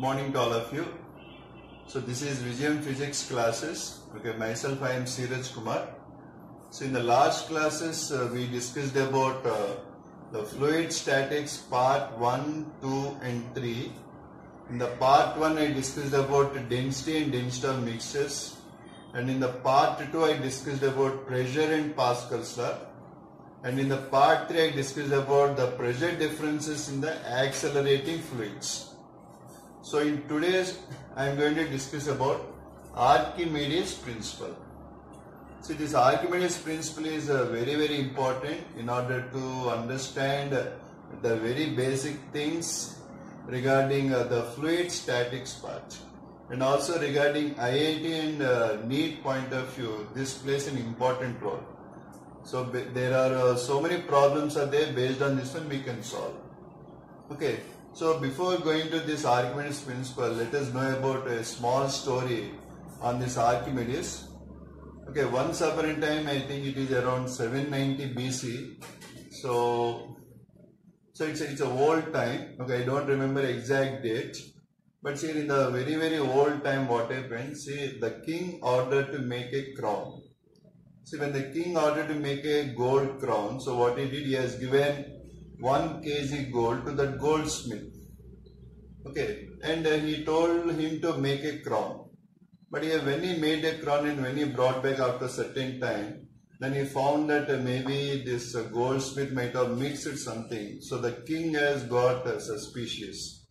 morning to all of you. So this is Vijayam Physics classes. Okay, myself I am Siraj Kumar. So in the last classes we discussed about the fluid statics part 1, 2 and 3. In the part 1 I discussed about density and density of mixtures, and in the part 2 I discussed about pressure and Pascal's law, and in the part 3 I discussed about the pressure differences in the accelerating fluids. So in today's I am going to discuss about Archimedes principle. See, this Archimedes principle is very important in order to understand the very basic things regarding the fluid statics part, and also regarding IIT and NEET point of view. This plays an important role. So there are so many problems are there. Based on this one we can solve. Okay. So before going to this Archimedes principle, let us know about a small story on this Archimedes. Okay, once upon a time, I think it is around 790 BC. So it's a old time. Okay, I don't remember exact date. But see, in the very old time, what happened? See, the king ordered to make a crown. See, when the king ordered to make a gold crown, so what he did, he has given 1 kg gold to that goldsmith. Okay, and he told him to make a crown. But when he made a crown and when he brought back after a certain time, then he found that maybe this goldsmith might have mixed something. So the king has got suspicious.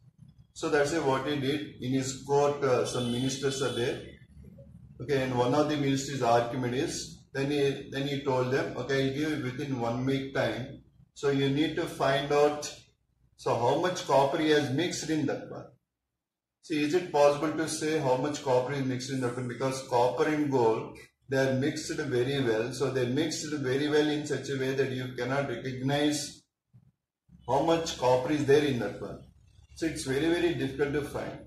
So that's what he did. In his court, some ministers are there. Okay, and one of the ministers is Archimedes. Then he told them, okay, I'll give you within 1 week time. So you need to find out how much copper he has mixed in that one. See, is it possible to say how much copper is mixed in that one? Because copper and gold, they are mixed very well. So they mixed very well in such a way that you cannot recognize how much copper is there in that one. So it's very difficult to find.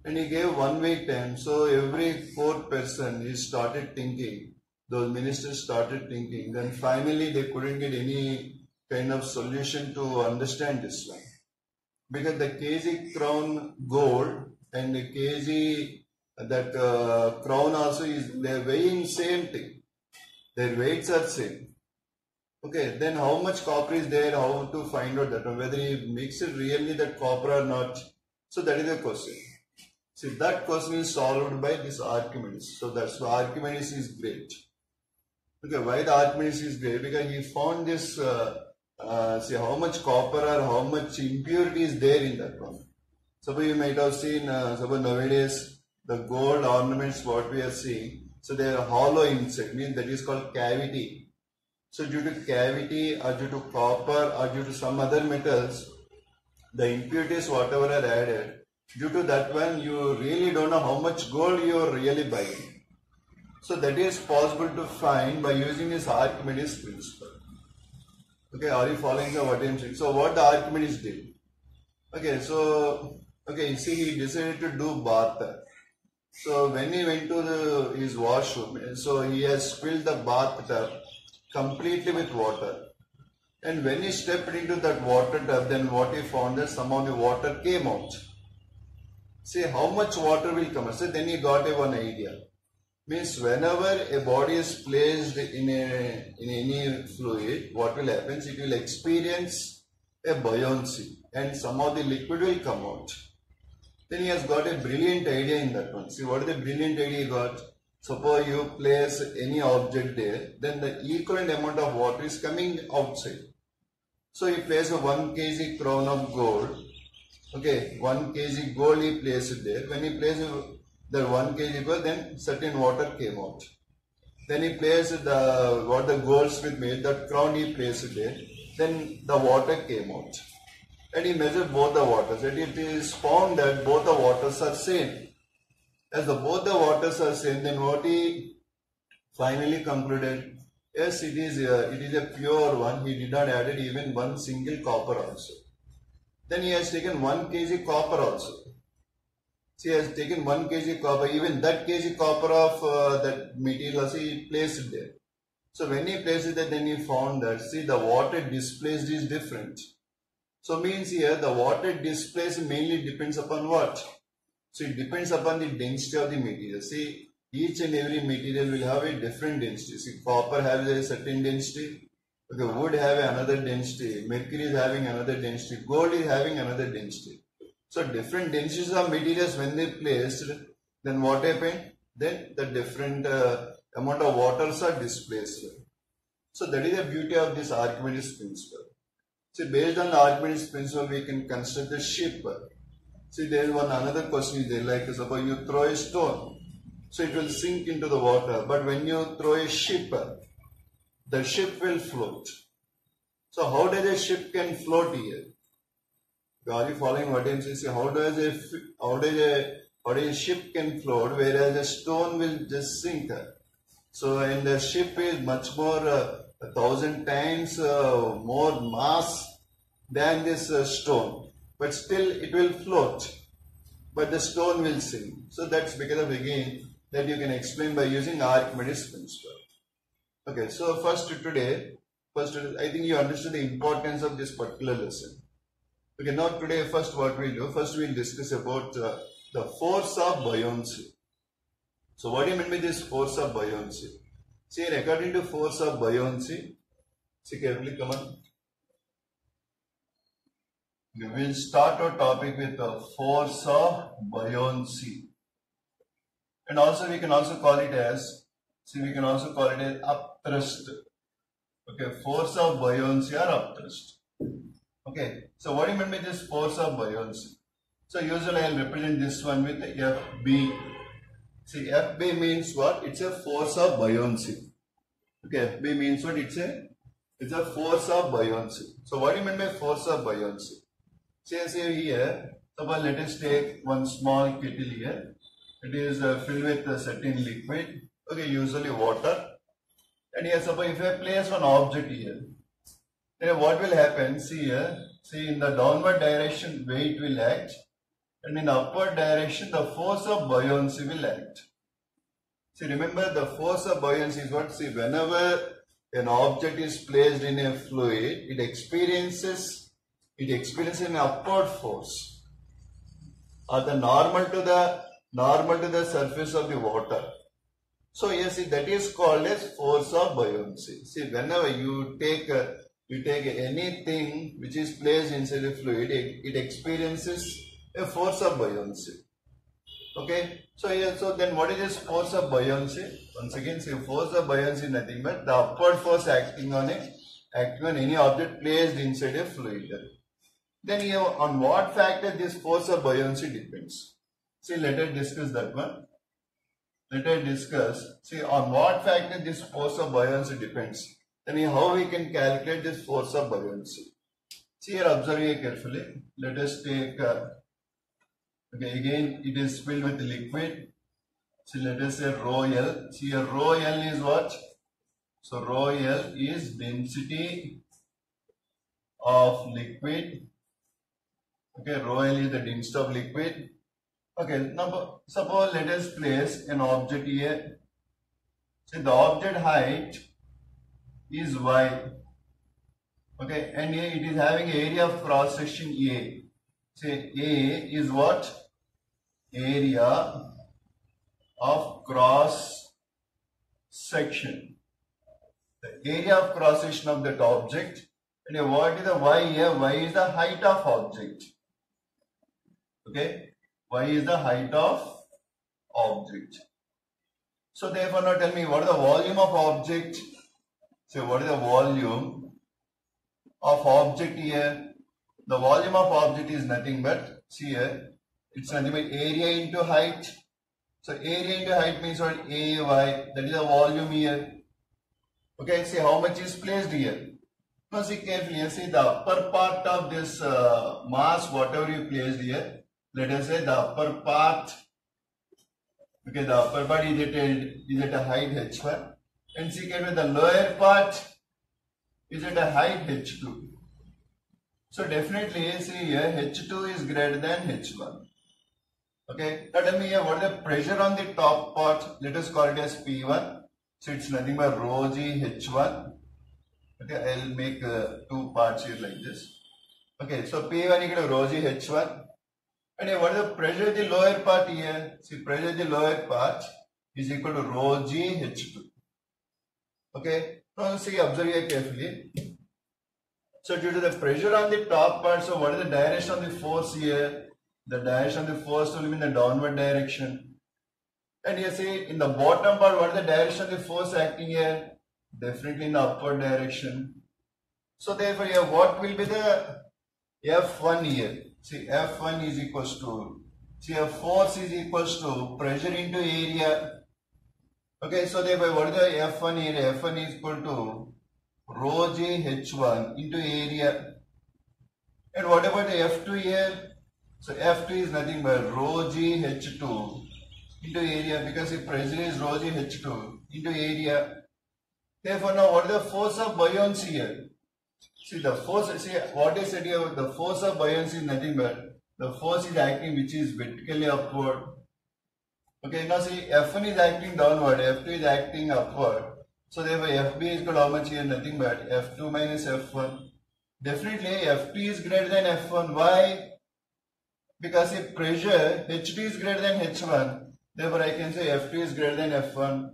And he gave 1 week time. So every fourth person, he started thinking. Those ministers started thinking. Then finally they couldn't get any kind of solution to understand this one, because the kg crown gold and the kg that crown also is, they are weighing same thing, their weights are same. Okay, then how much copper is there, how to find out that one, whether he mixed really that copper or not. So that is the question. See, that question is solved by this Archimedes. So that's why Archimedes is great. Okay, why the Archimedes is great? Because he found this see how much copper or how much impurity is there in that one. Suppose you might have seen, suppose nowadays the gold ornaments what we are seeing, so they are hollow inside, means that is called cavity. So due to cavity or due to copper or due to some other metals, the impurities whatever are added, due to that one you really don't know how much gold you are really buying. So that is possible to find by using this Archimedes principle. Okay, are you following what I am saying? So what the Archimedes did? Okay, so you see, he decided to do bath. So when he went to his washroom, so he has filled the bathtub completely with water. And when he stepped into that water tub, then what he found that somehow the water came out. See how much water will come out. So then he got one idea. Means whenever a body is placed in any fluid, what will happen? It will experience a buoyancy and somehow the liquid will come out. Then he has got a brilliant idea in that one. See, what is the brilliant idea he got? Suppose you place any object there, then the equivalent amount of water is coming outside. So he placed a 1 kg crown of gold. Okay, 1 kg gold he placed there. When he placed the 1 kg gold, then certain water came out. Then he placed what the goldsmith made, that crown he placed there. Then the water came out. And he measured both the waters. And it is found that both the waters are same. As both the waters are same, then what he finally concluded, yes, it is a pure one. He did not add even 1 single copper also. Then he has taken 1 kg copper also. See, he has taken 1 kg copper, even that kg copper of that material also he placed it there. So when he placed it there, then he found that, see, the water displaced is different. So means here the water displaced mainly depends upon what? So it depends upon the density of the material. See, each and every material will have a different density. See, copper has a certain density. Okay, wood have another density. Mercury is having another density. Gold is having another density. So different densities of materials when they placed, then what happened? Then the different amount of waters are displaced. So that is the beauty of this Archimedes principle. See, based on the Archimedes principle, we can construct the ship. See, there is one another question is there, like suppose you throw a stone, so it will sink into the water. But when you throw a ship, the ship will float. So how does a ship can float here? Are you following what I am saying? See, how does a ship can float, whereas a stone will just sink? So, and the ship is much more 1,000 times more mass than this stone, but still it will float, but the stone will sink. So that's because of, again, that you can explain by using Archimedes principle. Okay, so first I think you understood the importance of this particular lesson. Okay, now today first what we'll do, first we'll discuss about the force of buoyancy. So what do you mean by this force of buoyancy? See, according to force of buoyancy, see carefully, come on. We will start our topic with the force of buoyancy. And also we can also call it as, see, we can also call it as upthrust. Okay, force of buoyancy or upthrust. Okay, so what do you mean by this force of buoyancy? So usually I will represent this one with FB. See, FB means what? It's a force of buoyancy. Okay, FB means what? It's a force of buoyancy. So what do you mean by force of buoyancy? Say here, suppose let us take one small kettle here. It is filled with a certain liquid. Okay, usually water. And here, suppose if I place one object here, then what will happen? See here, see in the downward direction weight will act, and in upward direction the force of buoyancy will act. See, remember the force of buoyancy is what? See, whenever an object is placed in a fluid, it experiences an upward force, or the normal to the surface of the water. So yes, see, that is called as force of buoyancy. See, whenever you take anything which is placed inside a fluid, it experiences a force of buoyancy. Okay, so yeah, so then what is this force of buoyancy? Once again, see, force of buoyancy is nothing but the upward force acting on any object placed inside a fluid. Then here, on what factor this force of buoyancy depends? See, let us discuss that one. Let us discuss, see, on what factor this force of buoyancy depends. Then how we can calculate this force of buoyancy. See here, observe here carefully. Let us take, okay, again it is filled with liquid. So let us say rho L. See here, rho L is what? So rho L is density of liquid. Okay, rho L is the density of liquid. Okay, now suppose let us place an object here. So the object height is y. Okay, and here it is having area of cross section A. Say A is what? Area of cross section. The area of cross section of that object. And what is the y here? Y is the height of object. Okay, y is the height of object. So therefore now tell me what is the volume of object? So what is the volume of object here? The volume of object is nothing but, see here, it's nothing but area into height. So area into height means what? AY, that is the volume here. Okay, see how much is placed here. Now see carefully, see the upper part of this mass, whatever you placed here. Let us say the upper part, okay, the upper part is at a height h1, and see carefully the lower part is at a height h2. So definitely see here h2 is greater than h1. Okay, now tell me here what is the pressure on the top part? Let us call it as P1. So it's nothing but rho g h1. Okay, I'll make two parts here like this. Okay, so P1 equal to rho g h1. And what is the pressure in the lower part here? See, pressure in the lower part is equal to rho g H2. Okay. Now see, observe here carefully. So due to the pressure on the top part, so what is the direction of the force here? The direction of the force will be in the downward direction. And you see, in the bottom part, what is the direction of the force acting here? Definitely in the upward direction. So therefore, here what will be the F1 here? See, F1 is equals to, see, a force is equals to pressure into area. Okay, so therefore, what is the F1 here? F1 is equal to rho g H1 into area. And what about the F2 here? So F2 is nothing but rho g H2 into area, because the pressure is rho g H2 into area. Therefore, now what is the force of buoyancy here? See, the force, see what I said here, the force of buoyancy is nothing but the force is acting which is vertically upward. Okay, now see, F1 is acting downward, F2 is acting upward. So therefore, FB is equal to how much here? Nothing but F2 minus F1. Definitely, F2 is greater than F1. Why? Because if pressure H2 is greater than H1, therefore I can say F2 is greater than F1.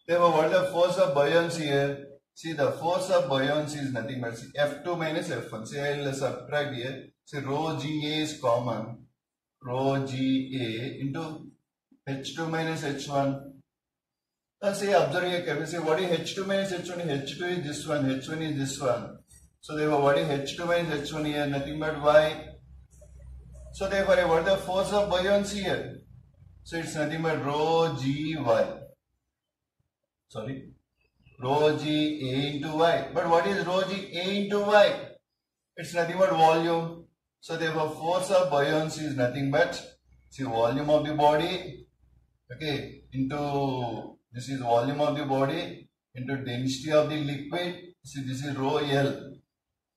Therefore, what is the force of buoyancy here? See, the force of buoyancy is nothing but see, F2 minus F1. See, I will subtract here. See, rho Ga is common. Rho Ga into H2 minus H1. Now, see, observe here carefully. See, what is H2 minus H1? H2 is this one. H1 is this one. So, therefore, what is H2 minus H1 here? Nothing but Y. So, therefore, what is the force of buoyancy here? So, it's nothing but rho Gy. Sorry. Rho G A into Y. But what is rho G A into Y? It's nothing but volume. So therefore force of buoyancy is nothing but, see, volume of the body, okay, into, this is volume of the body into density of the liquid. See, this is rho L.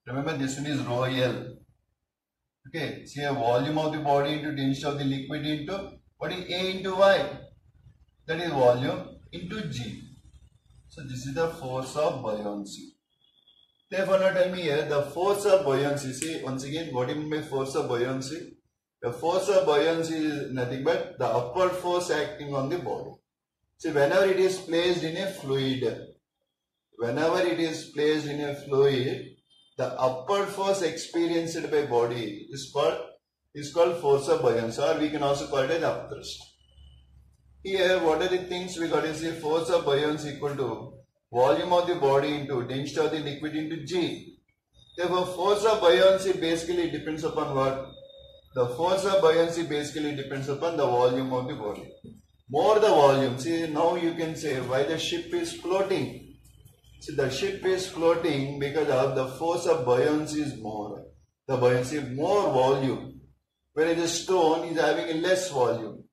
Remember, this one is rho L. Okay, see, a volume of the body into density of the liquid into, what is A into Y? That is volume into G. So this is the force of buoyancy. Therefore, now tell me here, the force of buoyancy. See, once again, what do you mean by force of buoyancy? The force of buoyancy is nothing but the upward force acting on the body. See, whenever it is placed in a fluid, the upward force experienced by body is called force of buoyancy, or we can also call it as upthrust. Here, what are the things we got to say? Force of buoyancy equal to volume of the body into density of the liquid into G. Therefore, force of buoyancy basically depends upon what? The force of buoyancy basically depends upon the volume of the body. More the volume. See, now you can say why the ship is floating. See, the ship is floating because of the force of buoyancy is more. The buoyancy more volume. Whereas the stone is having a less volume.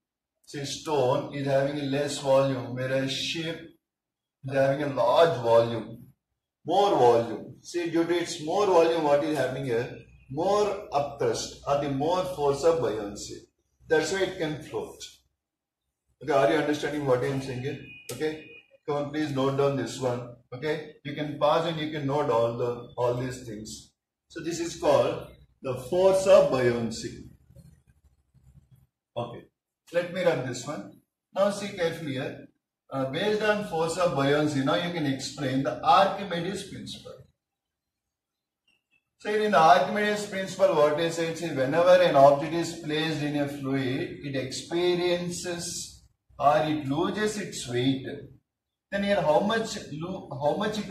See, stone is having a less volume, whereas ship is having a large volume, more volume. See, due to its more volume, what is happening here? More upthrust or the more force of buoyancy. That's why it can float. Okay, are you understanding what I am saying here? Okay, come on, please note down this one. Okay, you can pause and you can note all these things. So this is called the force of buoyancy. Okay. Let me run this one. Now see carefully here. Based on force of buoyancy, now you can explain the Archimedes principle. So in the Archimedes principle, what is it? See, whenever an object is placed in a fluid, it experiences or it loses its weight. Then here, how much it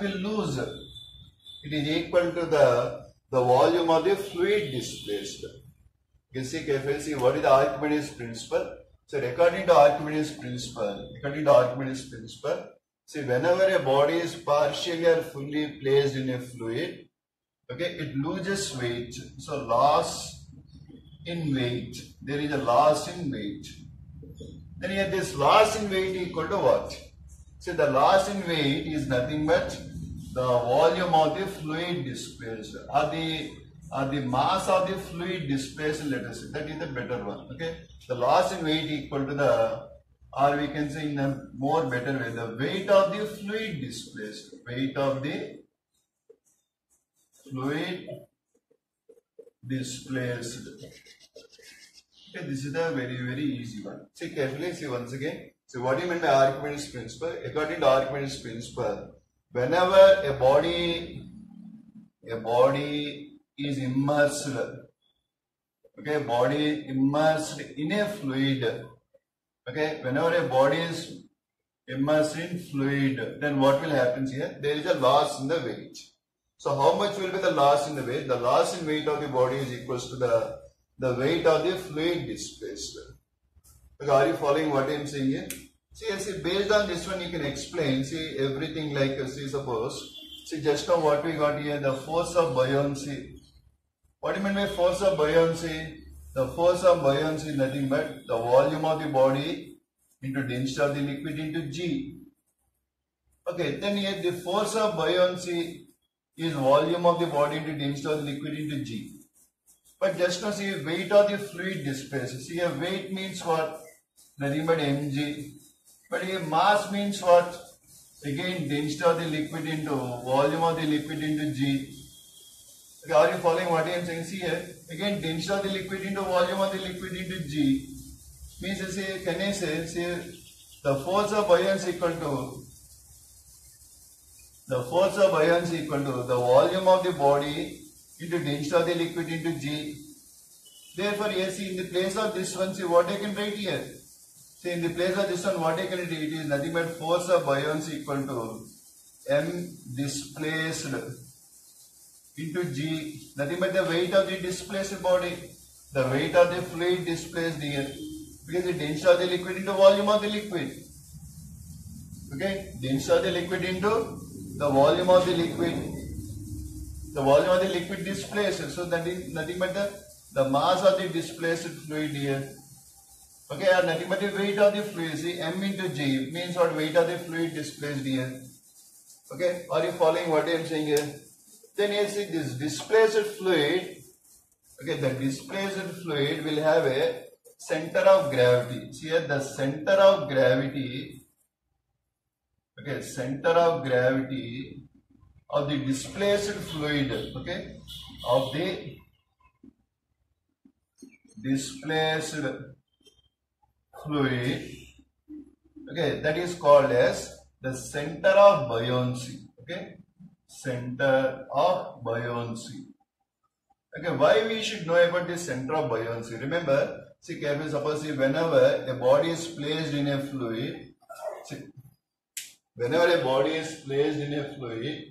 will lose? It is equal to the volume of the fluid displaced. You can see carefully. See, what is the Archimedes principle? So according to Archimedes principle, see, whenever a body is partially or fully placed in a fluid, okay, it loses weight. So loss in weight. There is a loss in weight. Then here this loss in weight equal to what? See, the loss in weight is nothing but the volume of the fluid displaced, or the mass of the fluid displaced, let us say. That is the better one. Okay. The loss in weight equal to the, or we can say in a more better way, the weight of the fluid displaced. Weight of the fluid displaced. Okay, this is a very easy one. See carefully, see once again. So what do you mean by Archimedes principle? According to Archimedes principle, whenever a body is immersed, okay, body immersed in a fluid, okay, whenever a body is immersed in fluid, then what will happen here? There is a loss in the weight. So how much will be the loss in the weight? The loss in weight of the body is equals to the weight of the fluid displaced. Okay, are you following what I am saying here? See, based on this one you can explain, see everything like, see suppose, see just now what we got here, the force of buoyancy. What do you mean by force of buoyancy? The force of buoyancy is nothing but the volume of the body into density of the liquid into G. Okay, then here the force of buoyancy is volume of the body into density of the liquid into G. But just now see weight of the fluid displaced. See here weight means what? Nothing but mg. But here mass means what? Again density of the liquid into volume of the liquid into G. Okay, are you following what I am saying? See here again density of the liquid into volume of the liquid into G. Means say, can I say the force of buoyancy equal to the volume of the body into density of the liquid into G. Therefore, yes, see in the place of this one, see what I can write here. See in the place of this one, what I can write, it is nothing but force of buoyancy equal to M displaced into G, nothing but the weight of the displaced body, the weight of the fluid displaced here, because the density of the liquid into volume of the liquid. Okay, density of the liquid into the volume of the liquid. The volume of the liquid displaced, so that is nothing but the mass of the displaced fluid here. Okay, or nothing but the weight of the fluid. See, M into G means what? Weight of the fluid displaced here. Okay, are you following what I am saying here? Then you see this displaced fluid. Okay, the displaced fluid will have a center of gravity. See here, the center of gravity. Okay, center of gravity of the displaced fluid, okay, of the displaced fluid, okay, that is called as the center of buoyancy, okay, center of buoyancy. Okay, why we should know about this center of buoyancy? Remember, see carefully, suppose whenever a body is placed in a fluid, see, whenever a body is placed in a fluid,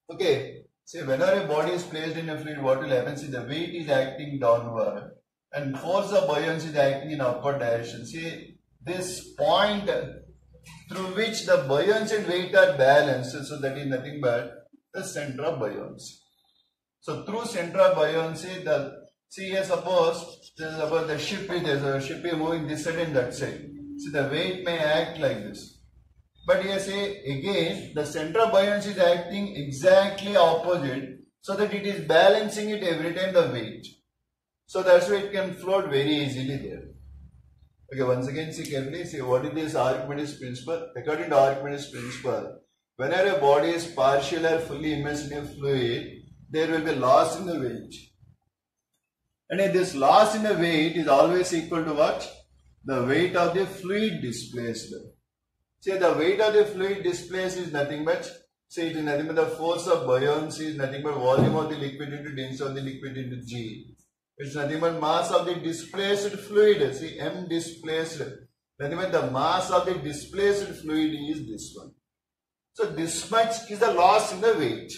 okay, see whenever a body is placed in a fluid, what will happen? See the weight is acting downward and force of buoyancy is acting in upward direction. See this point through which the buoyancy and weight are balanced, so that is nothing but the center of buoyancy. So through center of buoyancy, see here suppose the ship is there, so ship is moving this side and that side. See the weight may act like this. But here say again the center of buoyancy is acting exactly opposite, so that it is balancing it every time the weight. So that's why it can float very easily there. Okay, once again see carefully, see what is this Archimedes principle? According to Archimedes principle, whenever a body is partially or fully immersed in a fluid, there will be loss in the weight. And this loss in the weight is always equal to what? The weight of the fluid displaced. See, the weight of the fluid displaced is nothing but, say it is nothing but the force of buoyancy is nothing but volume of the liquid into density of the liquid into G. It's nothing but mass of the displaced fluid. See, M displaced. Nothing but the mass of the displaced fluid is this one. So this much is the loss in the weight.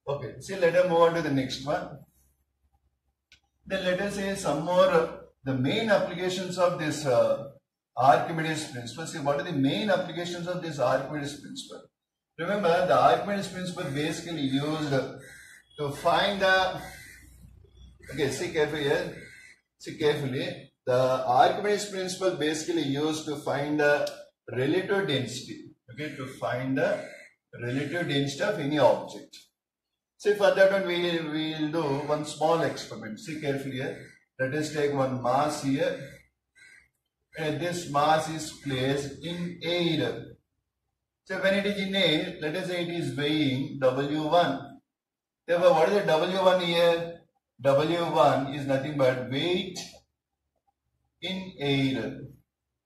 Okay, see, let us move on to the next one. Then let us say some more the main applications of this Archimedes principle. See, what are the main applications of this Archimedes principle? Remember, the Archimedes principle basically used to find the, okay, see carefully here, see carefully, the Archimedes principle basically used to find the relative density, okay, to find the relative density of any object. See, for that one we will do one small experiment. See carefully here, let us take one mass here. And this mass is placed in air. So when it is in air, let us say it is weighing W1. Therefore, what is the W1 here? W1 is nothing but weight in air.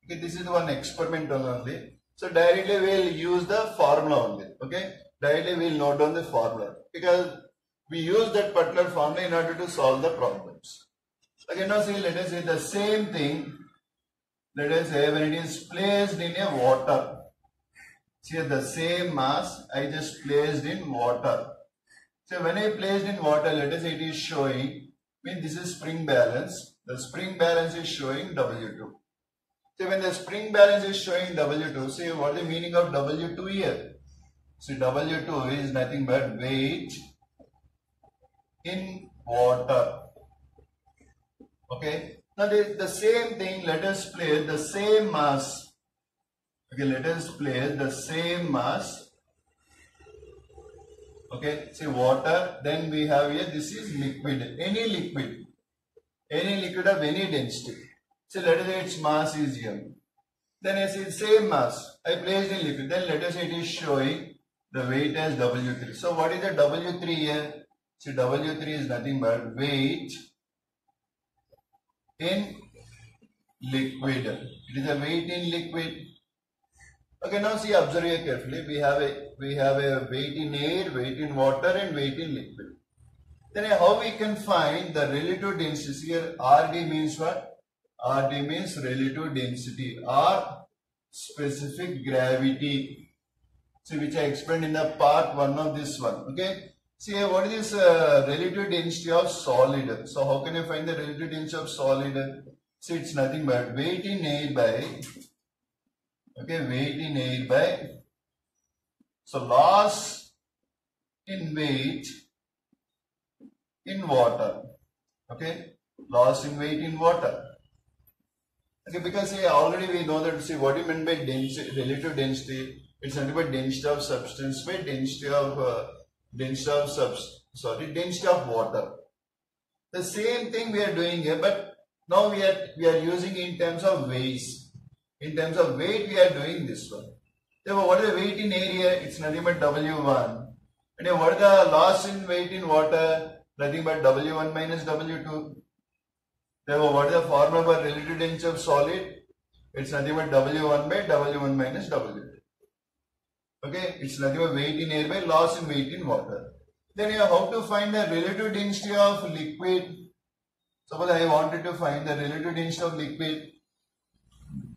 Okay, this is one experimental only. So directly we will use the formula only. Okay, directly we will note down the formula because we use that particular formula in order to solve the problems. Okay, now see, let us say the same thing. Let us say when it is placed in a water. See, the same mass I just placed in water. So when I placed in water, let us say it is showing, this is spring balance. The spring balance is showing W2. So when the spring balance is showing W2, see what is the meaning of W2 here? So W2 is nothing but weight in water. Okay. Now the same thing, let us place the same mass. Okay, let us place the same mass. Okay, see water, then we have here, this is liquid, any liquid of any density. So let us say its mass is m. Then I say same mass, I placed in liquid, then let us say it is showing the weight as W3. So what is the W3 here? See W3 is nothing but weight in liquid. It is a weight in liquid. Okay, now see, observe here carefully. We have a weight in air, weight in water, and weight in liquid. Then how we can find the relative density here? RD means what? RD means relative density or specific gravity. See, which I explained in the part 1 of this one. Okay. See, what is this relative density of solid? So how can I find the relative density of solid? See, it's nothing but weight in air by, okay, weight in air by, so loss in weight in water. Okay, loss in weight in water. Okay, because see, already we know that, see, what do you mean by density, relative density? It's nothing but density of substance by density of water. The same thing we are doing here, but now we are using in terms of weights. In terms of weight, we are doing this one. Therefore, what is the weight in area? It's nothing but W1. And what is the loss in weight in water? Nothing but W1 minus W2. Therefore, what is the formula for relative density of solid? It's nothing but W1 by W1 minus W2. Okay, it's nothing but weight in air by loss in weight in water. Then you have how to find the relative density of liquid. Suppose I wanted to find the relative density of liquid.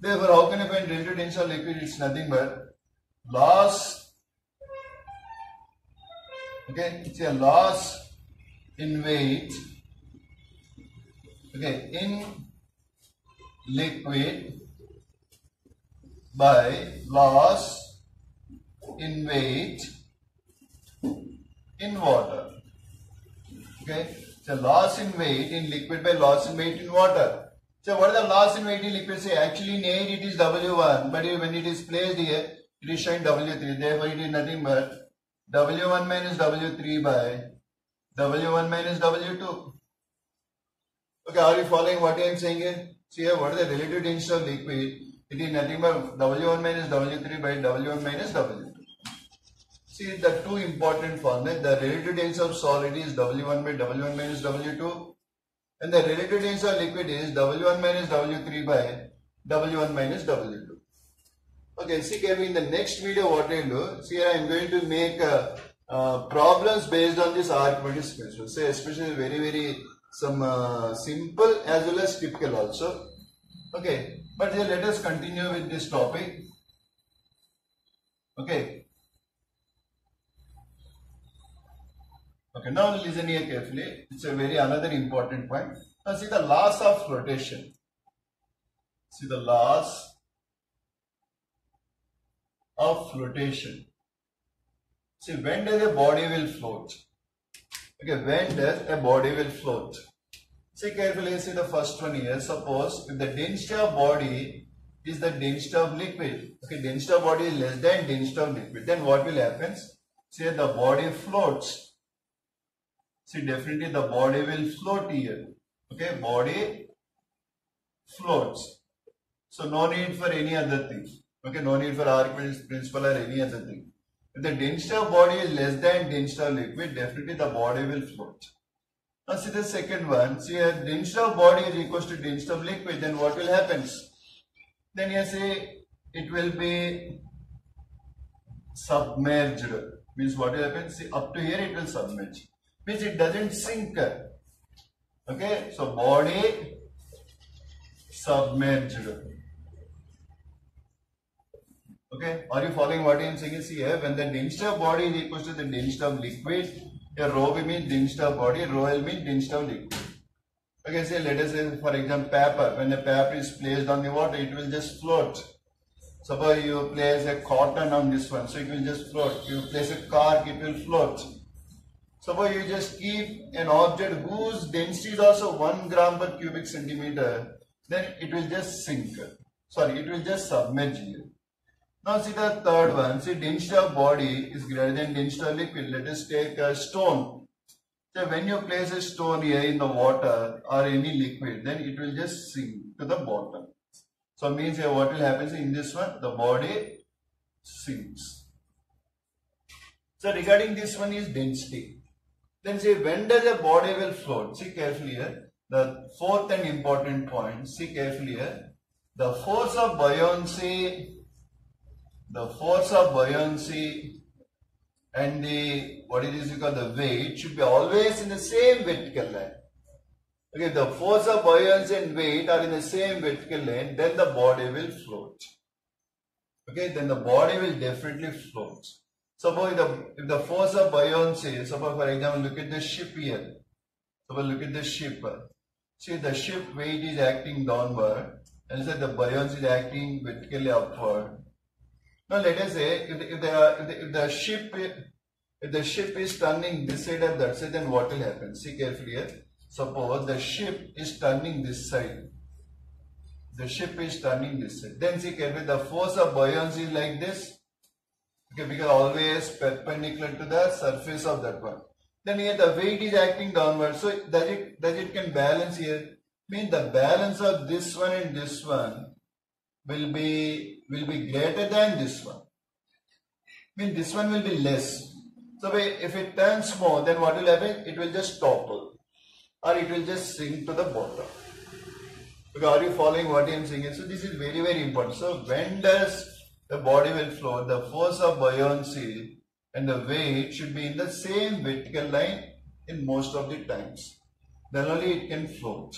Therefore, how can I find relative density of liquid? It's nothing but loss. Okay, it's a loss in weight. Okay, in liquid by loss in weight in water. Okay, so loss in weight in liquid by loss in weight in water. So what is the loss in weight in liquid? Say actually in air it is W1, but when it is placed here, it is showing W3. Therefore, it is nothing but W1 minus W3 by W1 minus W2. Okay, are you following what I am saying here? See here, what is the relative density of liquid? It is nothing but W1 minus W3 by W1 minus W2. See the two important formulas. The relative density of solid is W1 by W1 minus W2. And the relative density of liquid is W1 minus W3 by W1 minus W2. Okay, see carefully in the next video what I will do. See here I am going to make problems based on this Archimedes principle. Say especially very some simple as well as typical also. Okay, but here let us continue with this topic. Okay. Okay, now listen here carefully. It's a another important point. Now see the laws of flotation. See the laws of flotation. See when does a body will float? Okay, when does a body will float? See carefully, see the first one here. Suppose if the density of body is the density of liquid. Okay, density of body is less than density of liquid. Then what will happen? See the body floats. See, definitely the body will float here. Okay, body floats. So, no need for any other thing. Okay, no need for Archimedes principle or any other thing. If the density of body is less than density of liquid, definitely the body will float. Now see the second one. See here, density of body is equals to density of liquid. Then what will happen? Then you say it will be submerged. Means what will happen? See, up to here it will submerge. Means it doesn't sink. Okay, so body submerged. Okay, are you following what I am saying? See here, when the density of body is equal to the density of liquid, here rho V means density of body, rho L means density of liquid. Okay, say let us say for example paper. When the paper is placed on the water, it will just float. Suppose you place a cotton on this one, so it will just float. You place a cork, it will float. Suppose you just keep an object whose density is also 1 gram per cubic centimeter, then it will just sink. Sorry, it will just submerge you. Now see the third one. See, density of body is greater than density of liquid. Let us take a stone. So when you place a stone here in the water or any liquid, then it will just sink to the bottom. So means here what will happen in this one? The body sinks. So regarding this one is density. Then see, when does a body will float? See carefully here. The fourth and important point. See carefully here. The force of buoyancy and the what it is called the weight should be always in the same vertical line. Okay, the force of buoyancy and weight are in the same vertical line, then the body will float. Okay, then the body will definitely float. Suppose if the force of buoyancy, suppose for example, look at the ship here. Suppose look at the ship. See, the ship weight is acting downward, and so the buoyancy is acting vertically upward. Now let us say if the ship is turning this side or that side, then what will happen? See carefully here. Suppose the ship is turning this side. The ship is turning this side. Then see carefully, the force of buoyancy is like this. Okay, because always perpendicular to the surface of that one. Then here the weight is acting downward. So does it can balance here? Mean the balance of this one and this one will be greater than this one. Mean this one will be less. So if it turns more, then what will happen? It will just topple, or it will just sink to the bottom. Okay, are you following what I am saying? So this is very, very important. So when does the body will float? The force of buoyancy and the weight should be in the same vertical line in most of the times. Then only it can float.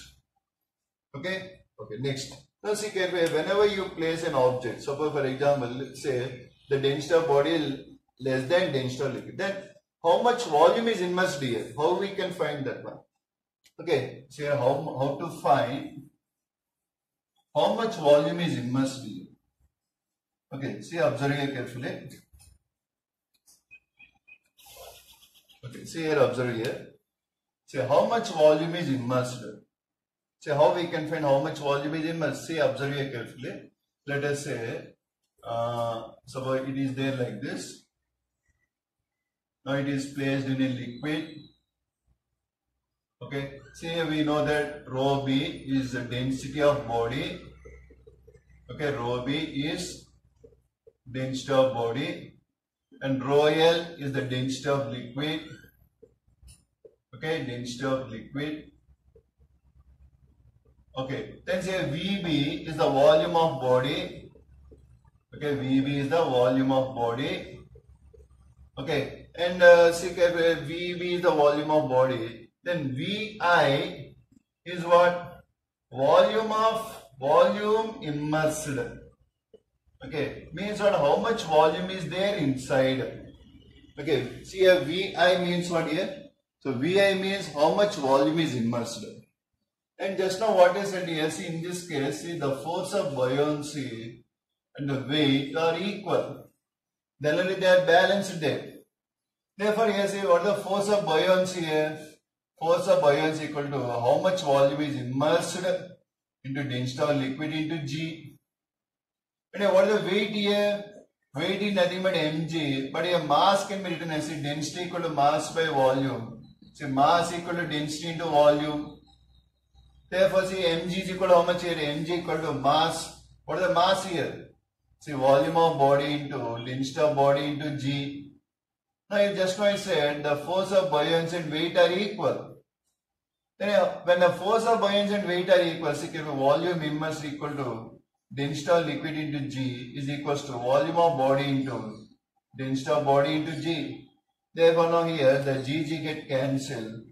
Okay. Okay. Next. Now see carefully. Whenever you place an object, suppose for example, let's say the density of body is less than density of liquid, then how much volume is immersed here? How we can find that one? Okay. So here how to find how much volume is immersed here? Okay. See, observe here carefully. Okay. See here, observe here. See how much volume is immersed. See how we can find how much volume is immersed. See, observe here carefully. Let us say, suppose it is there like this. Now it is placed in a liquid. Okay. See, we know that rho B is the density of body. Okay, rho B is density of body, and rho L is the density of liquid. Okay, density of liquid. Okay, then say VB is the volume of body. Okay, VB is the volume of body. Okay, and see VB is the volume of body. Then VI is what? Volume immersed. Okay, means what? How much volume is there inside? Okay, see here VI means what here? So VI means how much volume is immersed. And just now what I said here, see in this case, see the force of buoyancy and the weight are equal. Then only they are balanced there. Therefore here see what the force of buoyancy here? Force of buoyancy equal to how much volume is immersed into density of liquid into G. And what is the weight here? Weight is nothing but mg, but here mass can be written as density equal to mass by volume. So mass equal to density into volume. Therefore see mg is equal to how much here? Mg equal to mass. What is the mass here? See volume of body into density of body into G. Now just now I said the force of buoyancy and weight are equal. When the force of buoyancy and weight are equal, see, volume immersed equal to density of liquid into G is equals to volume of body into density of body into G. Therefore, now here the GG get cancelled.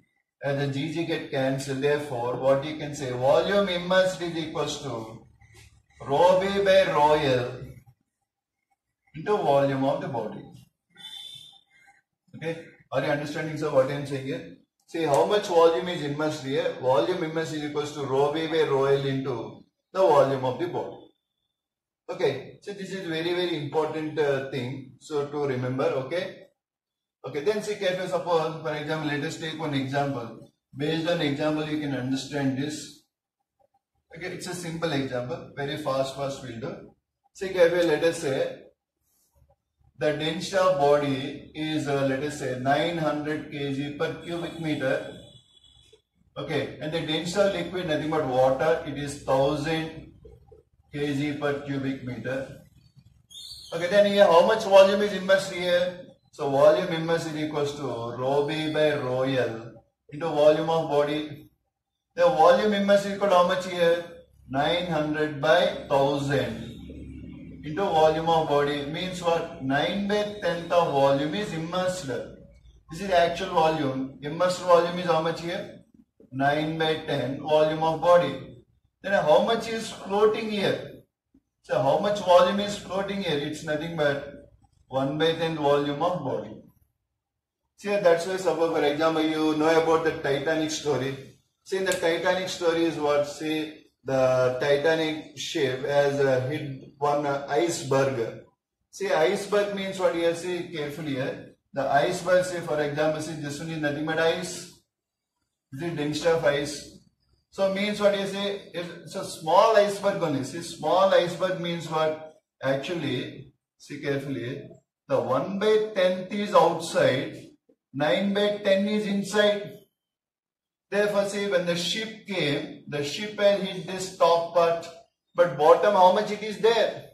The GG get cancelled. Therefore, what you can say, volume immersed is equals to rho B by rho L into volume of the body. Okay, are you understanding, sir, what I am saying here? See how much volume is immersed here. Volume immersed is equals to rho B by rho L into the volume of the body. Okay, so this is very important thing. So to remember, okay. Okay, then see carefully. Suppose, for example, let us take one example. Based on example, you can understand this. Okay, it's a simple example. Very fast we'll do. See carefully. Let us say the density of body is let us say 900 kg per cubic meter. Okay, and the density of liquid nothing but water. It is 1000 kg per cubic meter. Okay, then here how much volume is immersed here? So volume immersed is equals to rho B by rho L into volume of body. The volume immersed is equal to how much here? 900 by 1000 into volume of body. Means what? 9 by 10th of volume is immersed. This is the actual volume. Immersed volume is how much here? 9 by 10 volume of body. Then how much is floating here? So how much volume is floating here? It's nothing but 1 by 10 volume of body. See, that's why, suppose for example, you know about the Titanic story. See, in the Titanic story is what? See, the Titanic ship has hit one iceberg. See, iceberg means what here? See carefully here. The iceberg, say for example, see this one is nothing but ice. This is density of ice. So means what you say? It's a small iceberg only. See, small iceberg means what? Actually, see carefully. The 1 by 10th is outside, 9 by 10 is inside. Therefore, see, when the ship came, the ship had hit this top part, but bottom, how much it is there?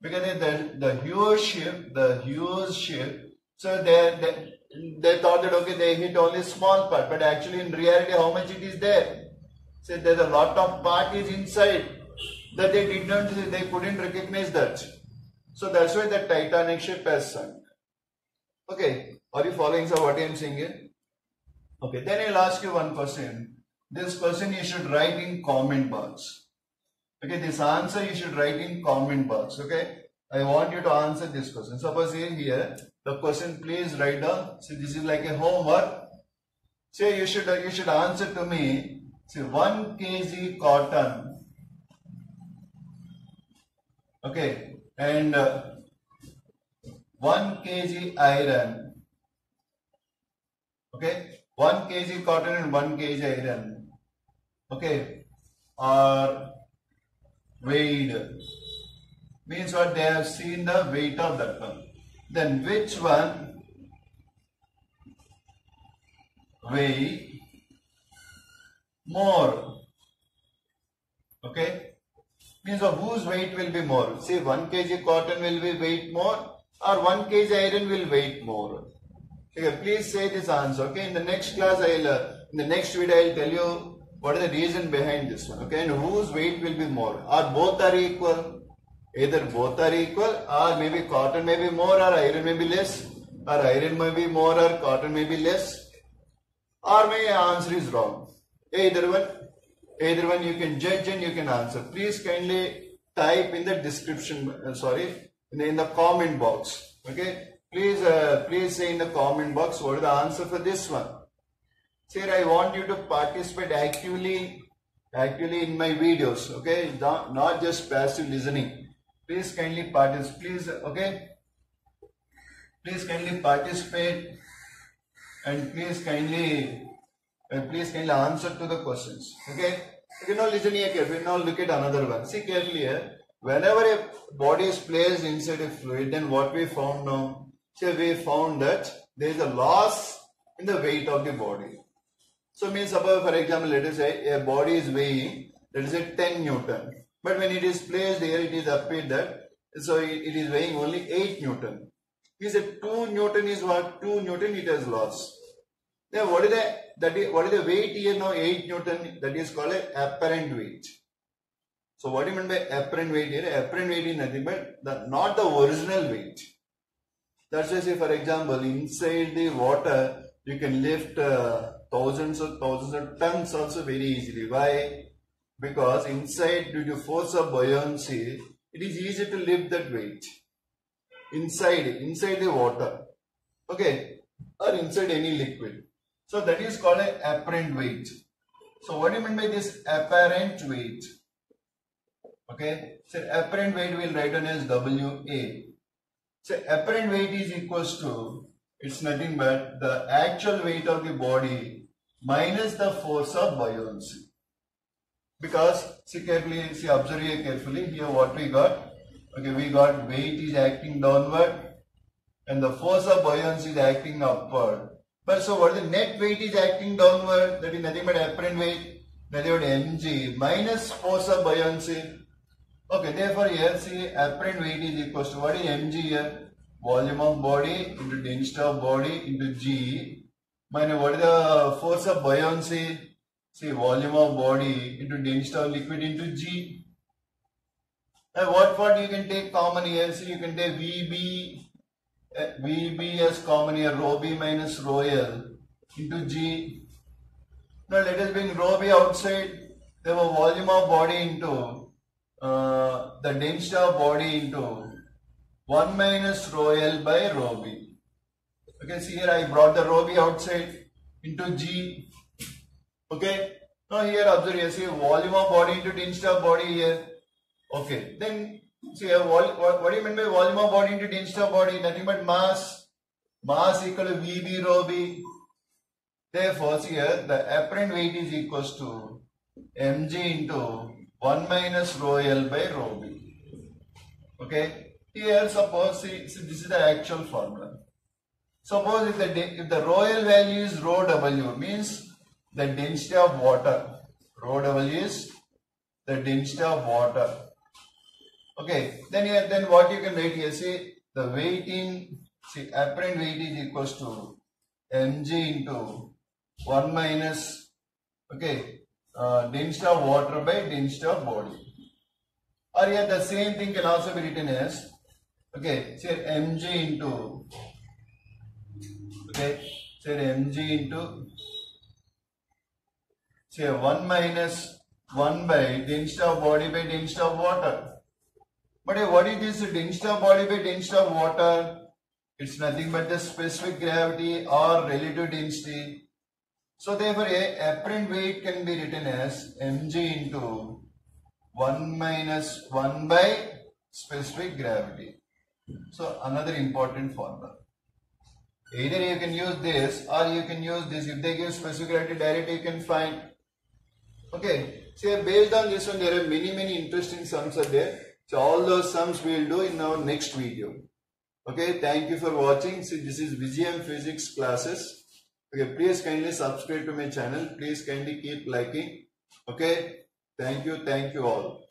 Because the huge ship, so they thought that, okay, they hit only small part, but actually in reality, how much it is there? So there's a lot of part is inside that they couldn't recognize that. So that's why the Titanic ship has sunk. Okay, are you following, sir, what I am saying here? Okay, then I'll ask you one question. This question you should write in comment box. Okay, this answer you should write in comment box. Okay, I want you to answer this question. Suppose here the question, please write down. See, this is like a homework. Say you should answer to me. See, 1 kg cotton. Okay, and 1 kg iron. Okay, 1 kg cotton and 1 kg iron. Okay, are weighed. Means what? They have seen the weight of that one. Then which one weigh more? Okay, means of whose weight will be more? Say 1 kg cotton will be weight more or 1 kg iron will weight more. Okay, please say this answer. Okay, in the next class in the next video I'll tell you what is the reason behind this one. Okay, and whose weight will be more, or both are equal. Either both are equal, or maybe cotton may be more or iron may be less, or iron may be more or cotton may be less, or maybe answer is wrong. Either one you can judge and you can answer. Please kindly type in the description, in the comment box. Okay, please say in the comment box what is the answer for this one. Sir, I want you to participate actively in my videos. Okay, not just passive listening. Please kindly participate. Please kindly participate and please kindly answer to the questions. Okay. You now listen here carefully. Now look at another one. See carefully here. Whenever a body is placed inside a fluid, then what we found now? So we found that there is a loss in the weight of the body. So means suppose for example, let us say a body is weighing, let us say 10 Newton. But when it is placed here, it is appeared that, so it is weighing only 8 Newton. Means that 2 Newton is what? 2 Newton it has lost. Then what is the weight here now? 8 Newton. That is called a apparent weight. So what do you mean by apparent weight here? Apparent weight is nothing but not the original weight. That's why, say for example, inside the water you can lift thousands of tons also very easily. Why? Because inside, due to force of buoyancy, it is easy to lift that weight inside the water, okay, or inside any liquid. So that is called an apparent weight. So what do you mean by this apparent weight? Okay, so apparent weight will write down as WA. So apparent weight is equals to, it's nothing but the actual weight of the body minus the force of buoyancy. Because see carefully, see observe here carefully. Here what we got? Okay, we got weight is acting downward and the force of buoyancy is acting upward. But so what is the net weight is acting downward? That is nothing but apparent weight. Nothing but mg minus force of buoyancy. Okay, therefore here see apparent weight is equals to what is mg here? Volume of body into density of body into g minus what is the force of buoyancy? See volume of body into density of liquid into g. And what you can take common here? See you can take VB as common here, rho b minus rho l into g. Now let us bring rho b outside. There was volume of body into the density of body into 1 minus rho l by rho b. Okay, see here I brought the rho b outside into g. Okay, now here observe here, see volume of body into density of body here. Okay, then see what do you mean by volume of body into density of body? Nothing but mass. Mass equal to VB rho b. Therefore, see here the apparent weight is equals to mg into 1 minus rho l by rho b. Okay, here suppose see this is the actual formula. Suppose if the rho l value is rho w, means the density of water. Rho w is the density of water. Okay, then here what you can write here, see the weight in, see apparent weight is equals to mg into 1 minus, okay, density of water by density of body. Or here the same thing can also be written as, okay, say mg into, okay, say mg into, say 1 minus 1 by density of body by density of water. But what is this density of body by density of water? It's nothing but the specific gravity or relative density. So therefore apparent weight can be written as mg into 1 minus 1 by specific gravity. So another important formula. Either you can use this or you can use this. If they give specific gravity directly you can find. Okay, so based on this one there are many interesting sums are there. So all those sums we will do in our next video. Okay, thank you for watching. See, this is Vijayam Physics classes. Okay, please kindly subscribe to my channel. Please kindly keep liking. Okay, thank you all.